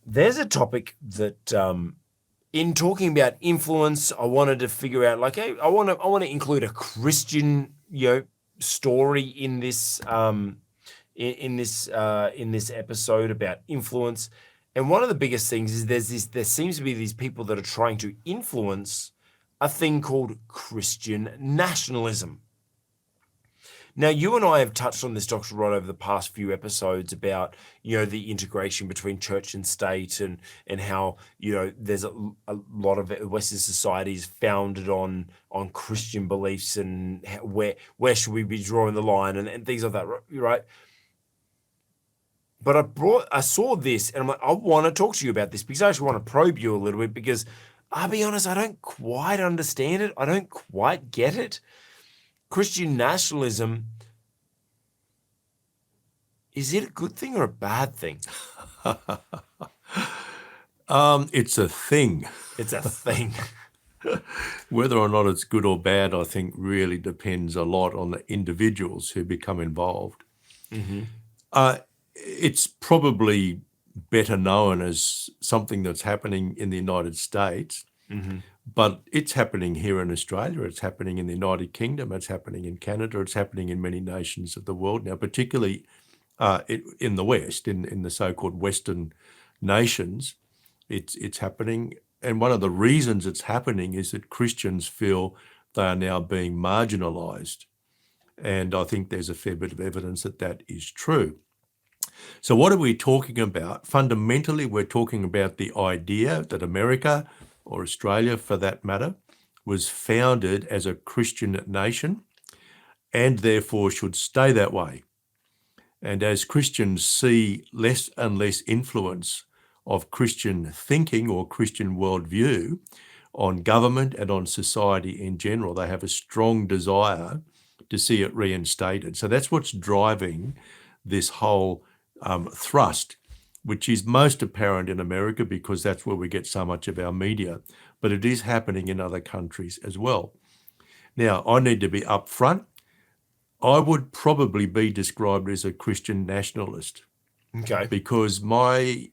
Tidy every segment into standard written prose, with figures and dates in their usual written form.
there's a topic that, in talking about influence, I wanted to figure out, like, hey, I want to include a Christian, story in this, in this episode about influence. And one of the biggest things is there seems to be these people that are trying to influence a thing called Christian nationalism. Now, you and I have touched on this, Dr. Rod, over the past few episodes about, the integration between church and state, and how, there's a lot of Western societies founded on Christian beliefs, and where should we be drawing the line, and things like that, right? But I saw this, and I'm like, I want to talk to you about this because I actually want to probe you a little bit, because I'll be honest, I don't quite understand it. I don't quite get it. Christian nationalism, is it a good thing or a bad thing? It's a thing. It's a thing. Whether or not it's good or bad, I think really depends a lot on the individuals who become involved. Mm-hmm. It's probably better known as something that's happening in the United States, Mm-hmm. but it's happening here in Australia, it's happening in the United Kingdom, it's happening in Canada, it's happening in many nations of the world now, particularly in the West, in the so-called Western nations. It's happening. And one of the reasons it's happening is that Christians feel they are now being marginalized. And I think there's a fair bit of evidence that that is true. So what are we talking about? Fundamentally, we're talking about the idea that America, or Australia for that matter, was founded as a Christian nation and therefore should stay that way. And as Christians see less and less influence of Christian thinking or Christian worldview on government and on society in general, they have a strong desire to see it reinstated. So that's what's driving this whole thrust, which is most apparent in America because that's where we get so much of our media, but it is happening in other countries as well. Now, I need to be upfront. I would probably be described as a Christian nationalist. Okay. Because my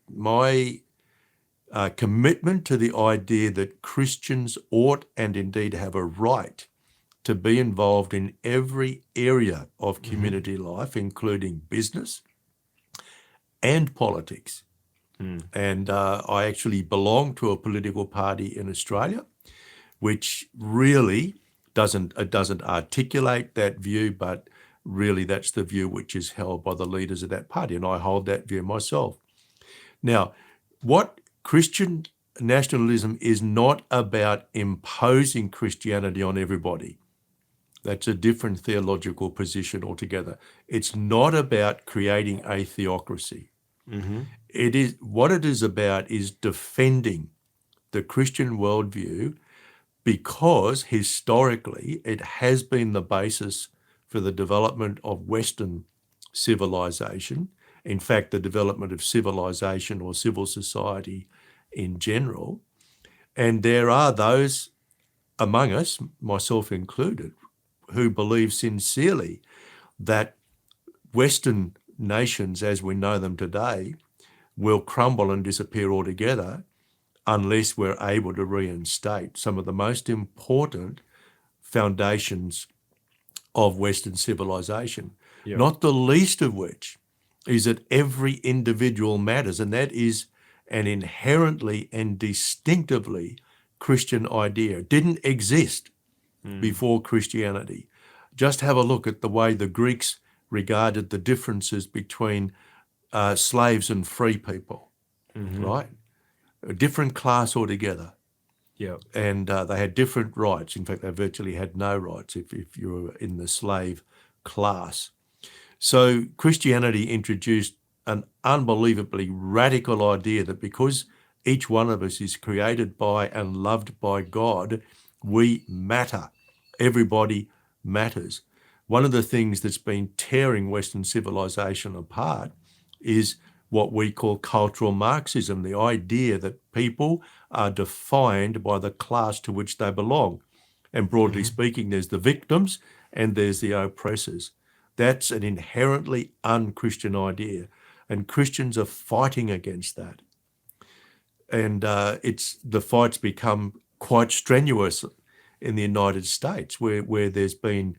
commitment to the idea that Christians ought and indeed have a right to be involved in every area of community life, including business and politics. And I actually belong to a political party in Australia, which really doesn't articulate that view, but really that's the view which is held by the leaders of that party, and I hold that view myself. Now, what Christian nationalism is not about imposing Christianity on everybody. That's a different theological position altogether. It's not about creating a theocracy. Mm-hmm. What it is about is defending the Christian worldview, because historically it has been the basis for the development of Western civilization. In fact, the development of civilization or civil society in general. And there are those among us, myself included, who believe sincerely that Western nations as we know them today will crumble and disappear altogether unless we're able to reinstate some of the most important foundations of Western civilization, not the least of which is that every individual matters, and that is an inherently and distinctively Christian idea. It didn't exist before Christianity. Just have a look at the way the Greeks regarded the differences between slaves and free people, right? A different class altogether. Yeah. And they had different rights. In fact, they virtually had no rights if you were in the slave class. So Christianity introduced an unbelievably radical idea that because each one of us is created by and loved by God, we matter. Everybody matters. One of the things that's been tearing Western civilization apart is what we call cultural Marxism, the idea that people are defined by the class to which they belong. And broadly speaking, there's the victims and there's the oppressors. That's an inherently un-Christian idea, and Christians are fighting against that. and the fight's become quite strenuous in the United States, where there's been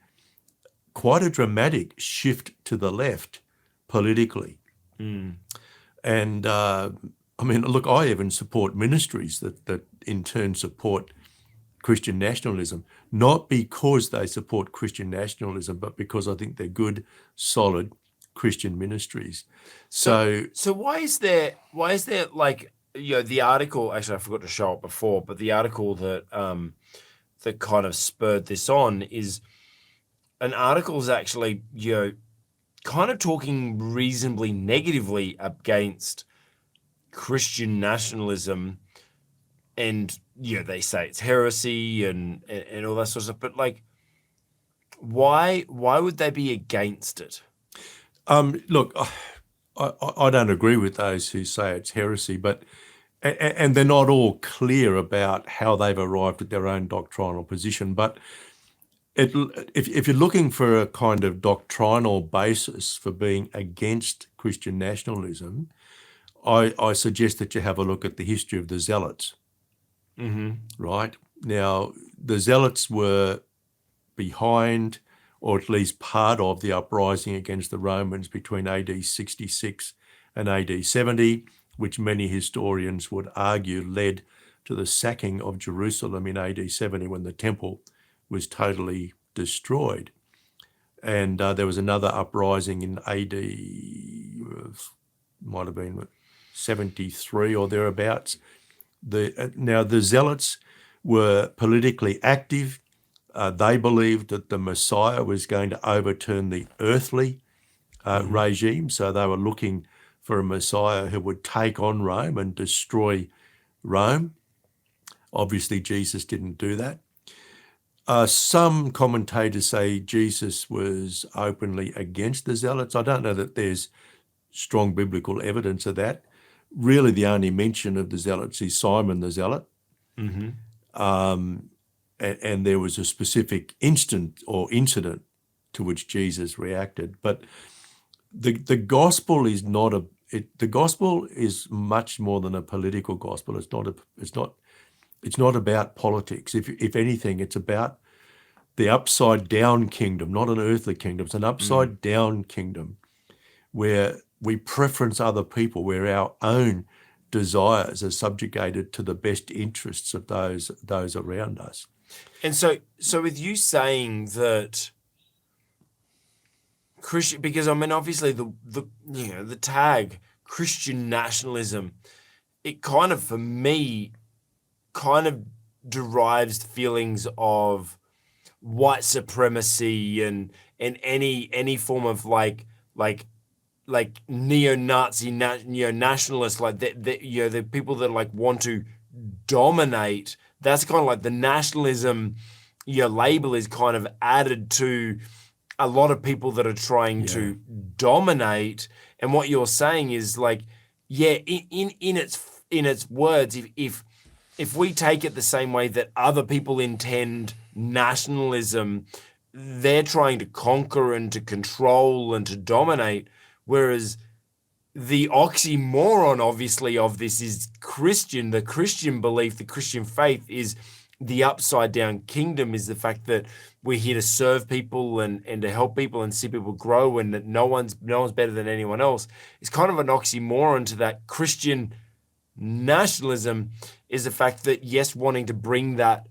quite a dramatic shift to the left politically. And I mean, look, I even support ministries that in turn support Christian nationalism, not because they support Christian nationalism, but because I think they're good, solid Christian ministries. So why is there like, the article, actually I forgot to show it before, but the article that that kind of spurred this on is an article is actually, kind of talking reasonably negatively against Christian nationalism, and they say it's heresy and all that sort of stuff. But like, why would they be against it? look, I don't agree with those who say it's heresy, but and they're not all clear about how they've arrived at their own doctrinal position. But if you're looking for a kind of doctrinal basis for being against Christian nationalism, I suggest that you have a look at the history of the Zealots. Right? Now, the Zealots were behind, or at least part of, the uprising against the Romans between AD 66 and AD 70, which many historians would argue led to the sacking of Jerusalem in AD 70 when the temple was totally destroyed. And there was another uprising in AD, might have been 73 or thereabouts. Now, the Zealots were politically active. They believed that the Messiah was going to overturn the earthly regime, so they were looking for a Messiah who would take on Rome and destroy Rome. Obviously, Jesus didn't do that. Some commentators say Jesus was openly against the Zealots. I don't know that there's strong biblical evidence of that. Really, the only mention of the Zealots is Simon the Zealot. And there was a specific incident to which Jesus reacted. But the gospel is not the gospel is much more than a political gospel. It's not about politics. If anything, it's about the upside down kingdom, not an earthly kingdom. It's an upside down kingdom where we preference other people, where our own desires are subjugated to the best interests of those around us. And so with you saying that Christian, because I mean, obviously the tag Christian nationalism, it kind of, for me, kind of derives feelings of white supremacy and any form of like neo-Nazi, neo-nationalist, like the people that like want to dominate. That's kind of like the nationalism, label is kind of added to a lot of people that are trying to dominate. And what you're saying is like, in its words, if we take it the same way that other people intend nationalism, they're trying to conquer and to control and to dominate, whereas the oxymoron, obviously, of this is the Christian belief, the Christian faith is the upside down kingdom, is the fact that we're here to serve people and to help people and see people grow, and that no one's better than anyone else. It's kind of an oxymoron to that. Christian nationalism is the fact that, yes, wanting to bring that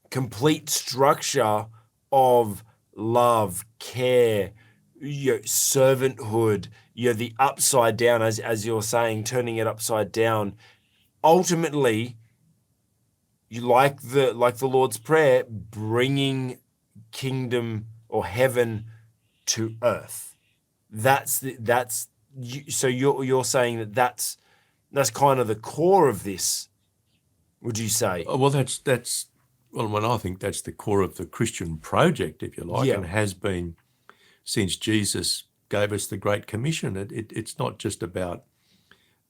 complete structure of love, care, servanthood, the upside down, as you're saying, turning it upside down. Ultimately, you like the Lord's Prayer, bringing kingdom or heaven to earth. So you're saying that's kind of the core of this, would you say? Well, I think that's the core of the Christian project, if you like, and has been since Jesus gave us the Great Commission. It's not just about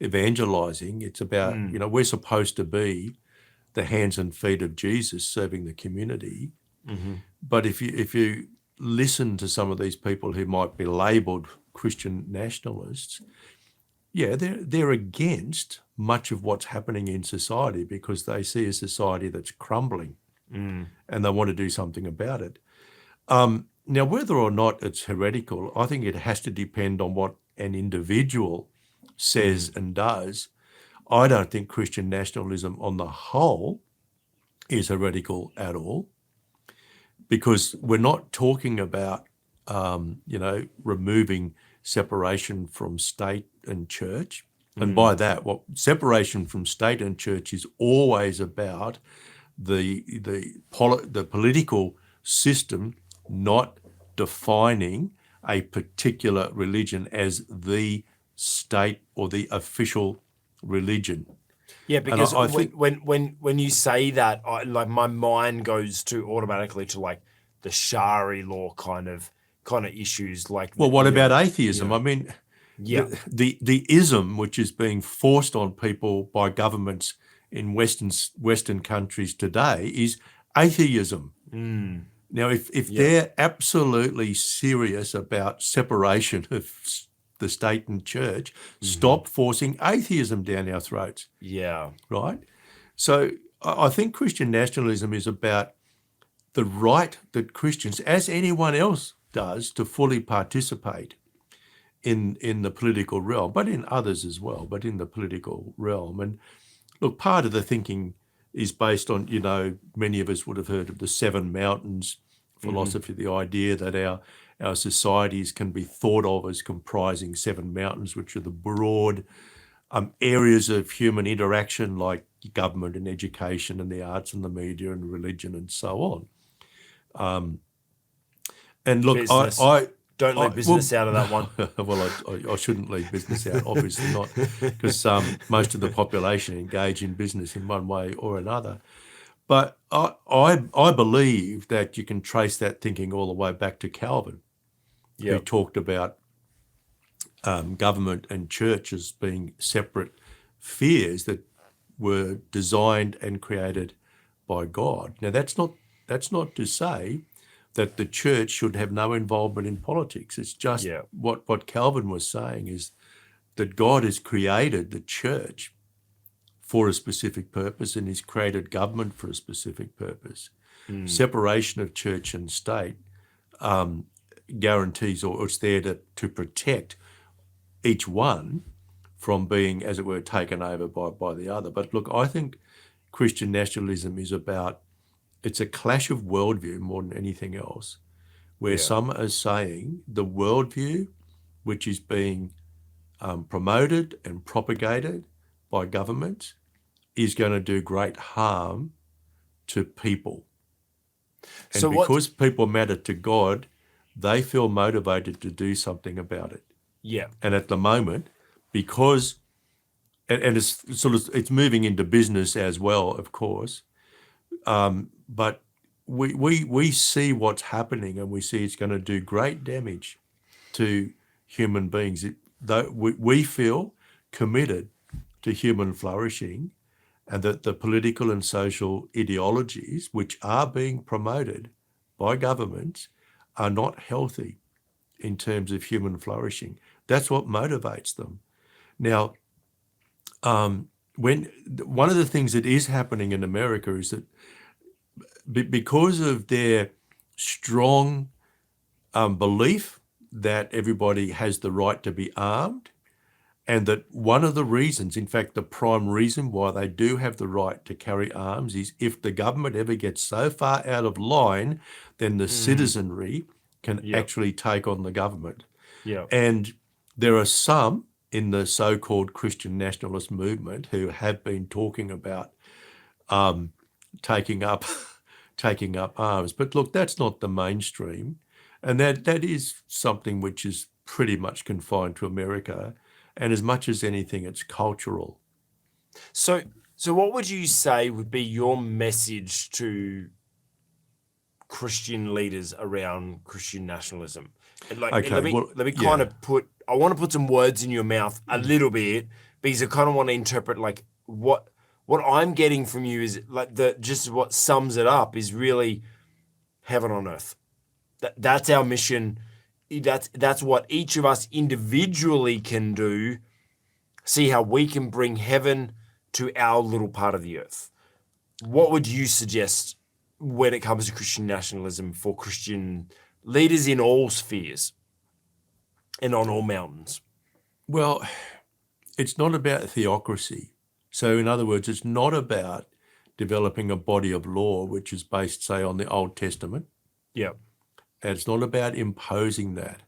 evangelizing. It's about, we're supposed to be the hands and feet of Jesus serving the community. But if you listen to some of these people who might be labelled Christian nationalists, they're against much of what's happening in society because they see a society that's crumbling and they want to do something about it. Now, whether or not it's heretical, I think it has to depend on what an individual says and does. I don't think Christian nationalism on the whole is heretical at all, because we're not talking about, removing separation from state and church. And by that, what separation from state and church is always about the political system not defining a particular religion as the state or the official religion. Yeah, because I think when you say that, my mind goes to automatically to like the Shari law kind of issues. Like, well, what about atheism? I mean, yeah, the ism which is being forced on people by governments in Western countries today is atheism. Now, if they're absolutely serious about separation of the state and church, stop forcing atheism down our throats. Yeah. Right? So I think Christian nationalism is about the right that Christians, as anyone else does, to fully participate in the political realm, but in others as well, but in the political realm. And look, part of the thinking is based on, many of us would have heard of the Seven Mountains philosophy, the idea that our societies can be thought of as comprising seven mountains, which are the broad areas of human interaction, like government and education and the arts and the media and religion and so on. And look, business. I don't leave business out of that one. Well, I shouldn't leave business out, obviously not, because most of the population engage in business in one way or another. But I believe that you can trace that thinking all the way back to Calvin, who talked about government and church as being separate spheres that were designed and created by God. Now, that's not to say that the church should have no involvement in politics. It's just what Calvin was saying is that God has created the church for a specific purpose and he's created government for a specific purpose. Separation of church and state guarantees, or it's there to protect each one from being, as it were, taken over by the other. But look, I think Christian nationalism is it's a clash of worldview more than anything else, where some are saying the worldview which is being promoted and propagated by governments is going to do great harm to people. And because people matter to God, they feel motivated to do something about it. Yeah. And at the moment, because, and it's moving into business as well, of course, but we see what's happening and we see it's going to do great damage to human beings. We feel committed to human flourishing, and that the political and social ideologies which are being promoted by governments are not healthy in terms of human flourishing. That's what motivates them. Now, when one of the things that is happening in America is that because of their strong belief that everybody has the right to be armed, and that one of the reasons, in fact, the prime reason why they do have the right to carry arms is if the government ever gets so far out of line, then the citizenry can actually take on the government. Yeah. And there are some in the so-called Christian nationalist movement who have been talking about taking up arms. But look, that's not the mainstream. And that is something which is pretty much confined to America. And as much as anything, it's cultural. So what would you say would be your message to Christian leaders around Christian nationalism? Like, okay, let me kind of I want to put some words in your mouth a little bit, because I kind of want to interpret like what I'm getting from you is like just what sums it up is really heaven on earth. That's our mission. That's what each of us individually can do see how we can bring heaven to our little part of the earth. What would you suggest when it comes to Christian nationalism for Christian leaders in all spheres and on all mountains? Well, it's not about theocracy. So in other words, it's not about developing a body of law which is based, say, on the Old Testament. Yeah. And it's not about imposing that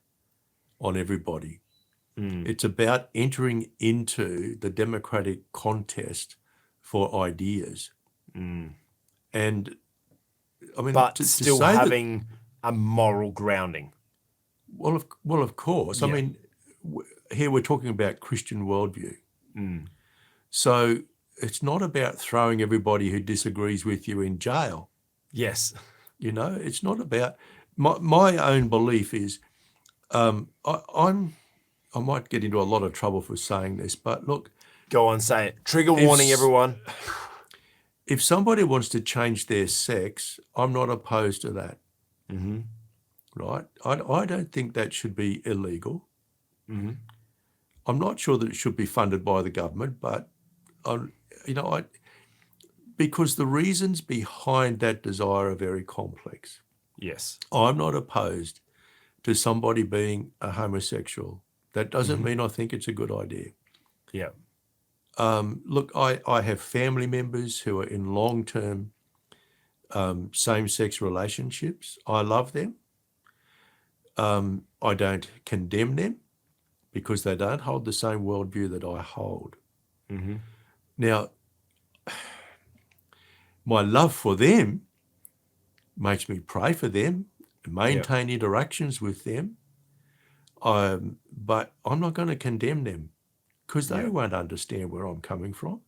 on everybody. It's about entering into the democratic contest for ideas. And I mean, But to still say having a moral grounding. well, of course. Yeah. I mean, here we're talking about Christian worldview. So it's not about throwing everybody who disagrees with you in jail. Yes. You know, it's not about my own belief is I might get into a lot of trouble for saying this, but look, Go on, say it. Trigger warning, everyone. if somebody wants to change their sex, I'm not opposed to that. Right? I don't think that should be illegal. I'm not sure that it should be funded by the government, but because the reasons behind that desire are very complex. Yes. I'm not opposed to somebody being a homosexual. That doesn't mean I think it's a good idea. Yeah. Look, I have family members who are in long-term same-sex relationships. I love them. I don't condemn them because they don't hold the same worldview that I hold. Now, my love for them makes me pray for them, maintain interactions with them, but I'm not going to condemn them because they won't understand where I'm coming from.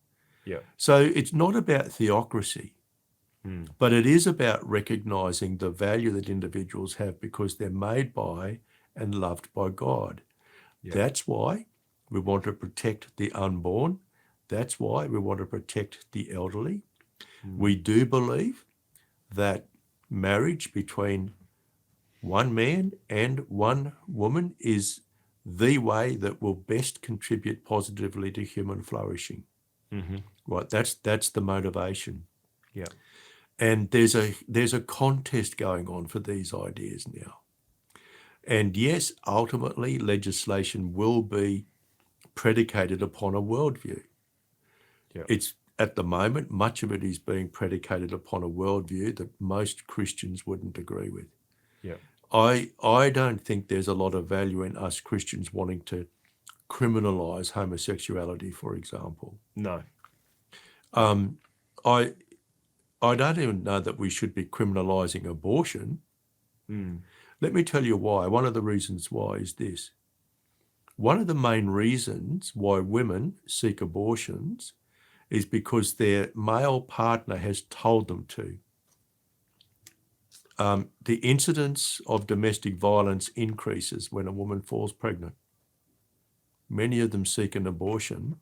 Yeah. So it's not about theocracy, but it is about recognizing the value that individuals have because they're made by and loved by God. That's why we want to protect the unborn. That's why we want to protect the elderly. We do believe that marriage between one man and one woman is the way that will best contribute positively to human flourishing. Right, that's the motivation. Yeah. And there's a contest going on for these ideas now. And yes, ultimately legislation will be predicated upon a worldview. It's at the moment, much of it is being predicated upon a worldview that most Christians wouldn't agree with. I don't think there's a lot of value in us Christians wanting to criminalize homosexuality, for example. No. I don't even know that we should be criminalizing abortion. Let me tell you why. One of the reasons why is this. One of the main reasons why women seek abortions is because their male partner has told them to. The incidence of domestic violence increases when a woman falls pregnant. Many of them seek an abortion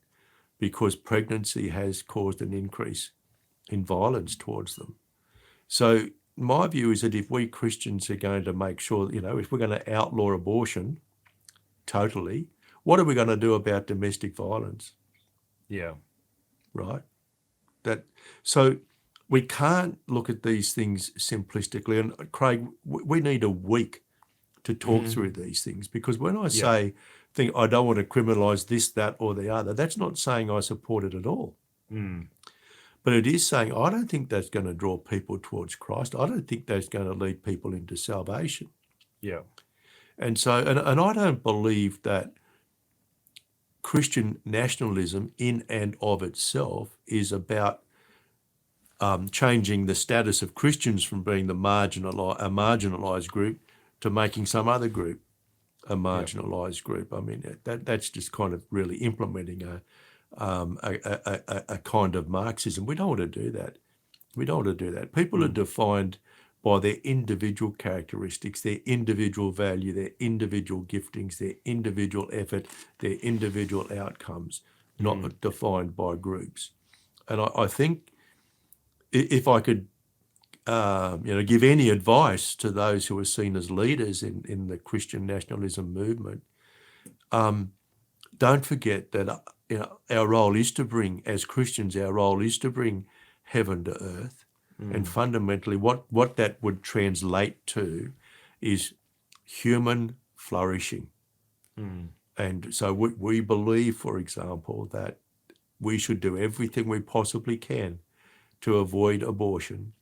because pregnancy has caused an increase in violence towards them. So my view is that if we Christians are going to make sure, if we're going to outlaw abortion totally, what are we going to do about domestic violence? Yeah. Right? So we can't look at these things simplistically. And Craig, we need a week to talk through these things because when I say, I don't want to criminalise this, that, or the other, that's not saying I support it at all. But it is saying I don't think that's going to draw people towards Christ. I don't think that's going to lead people into salvation. Yeah. And so, and I don't believe that Christian nationalism in and of itself is about changing the status of Christians from being a marginalised group to making some other group a marginalised group. I mean, that's just kind of really implementing a kind of Marxism. We don't want to do that. We don't want to do that. People are defined by their individual characteristics, their individual value, their individual giftings, their individual effort, their individual outcomes, not defined by groups. And I think if I could give any advice to those who are seen as leaders in the Christian nationalism movement, don't forget that our role is to bring, as Christians, our role is to bring heaven to earth. And fundamentally, what that would translate to is human flourishing. And so we believe, for example, that we should do everything we possibly can to avoid abortion,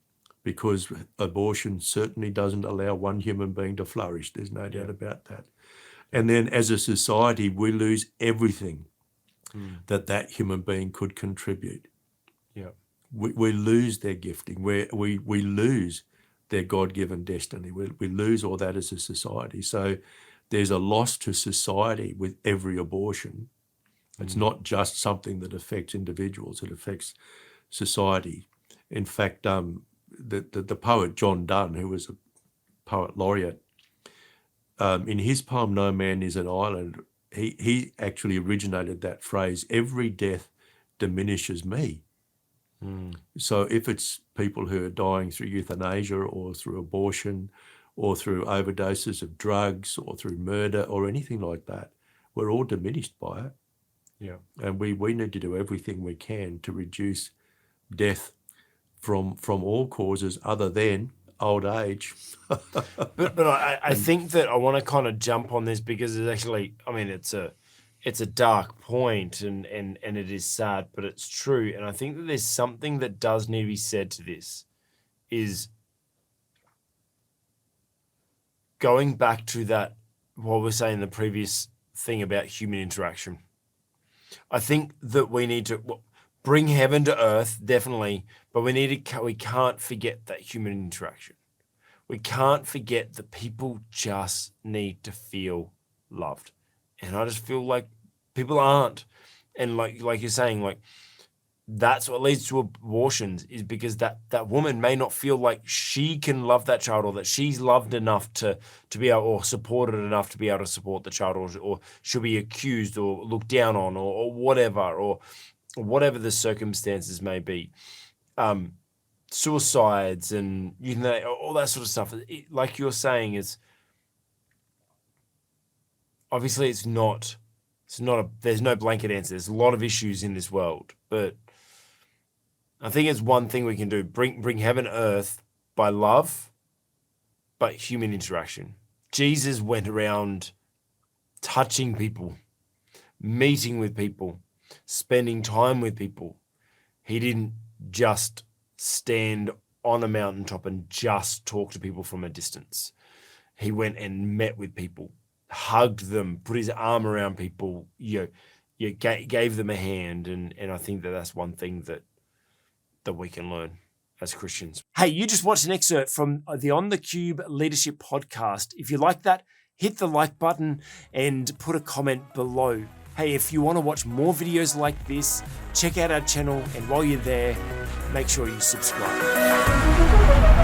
because abortion certainly doesn't allow one human being to flourish. There's no doubt about that. And then as a society, we lose everything that human being could contribute. Yeah. We lose their gifting. We lose their God-given destiny. We lose all that as a society. So there's a loss to society with every abortion. It's not just something that affects individuals, it affects society. In fact, the poet John Donne, who was a poet laureate, in his poem No Man is an Island, he actually originated that phrase, every death diminishes me. So if it's people who are dying through euthanasia or through abortion or through overdoses of drugs or through murder or anything like that, we're all diminished by it. Yeah. And we need to do everything we can to reduce death from all causes other than old age. But I think that I want to kind of jump on this because it's actually, I mean, it's a dark point and it is sad, but it's true. And I think that there's something that does need to be said to this, is going back to that, what we're saying in the previous thing about human interaction. I think that we need to bring heaven to earth, definitely, but we can't forget that human interaction. We can't forget that people just need to feel loved. And I just feel like people aren't. And like you're saying, like, that's what leads to abortions, is because that woman may not feel like she can love that child, or that she's loved enough to be able, or supported enough to be able to support the child, or she'll be accused or looked down on, or whatever, or whatever the circumstances may be. Suicides and, you know, all that sort of stuff. Like you're saying, is obviously there's no blanket answer. There's a lot of issues in this world, but I think it's one thing we can do: bring heaven to earth by love, but human interaction. Jesus went around touching people, meeting with people, spending time with people. He didn't just stand on a mountaintop and just talk to people from a distance. He went and met with people, hugged them, put his arm around people, gave them a hand. And I think that that's one thing that we can learn as Christians. Hey, you just watched an excerpt from the On the Cube Leadership Podcast. If you like that, hit the like button and put a comment below. Hey, if you want to watch more videos like this, check out our channel, and while you're there, make sure you subscribe.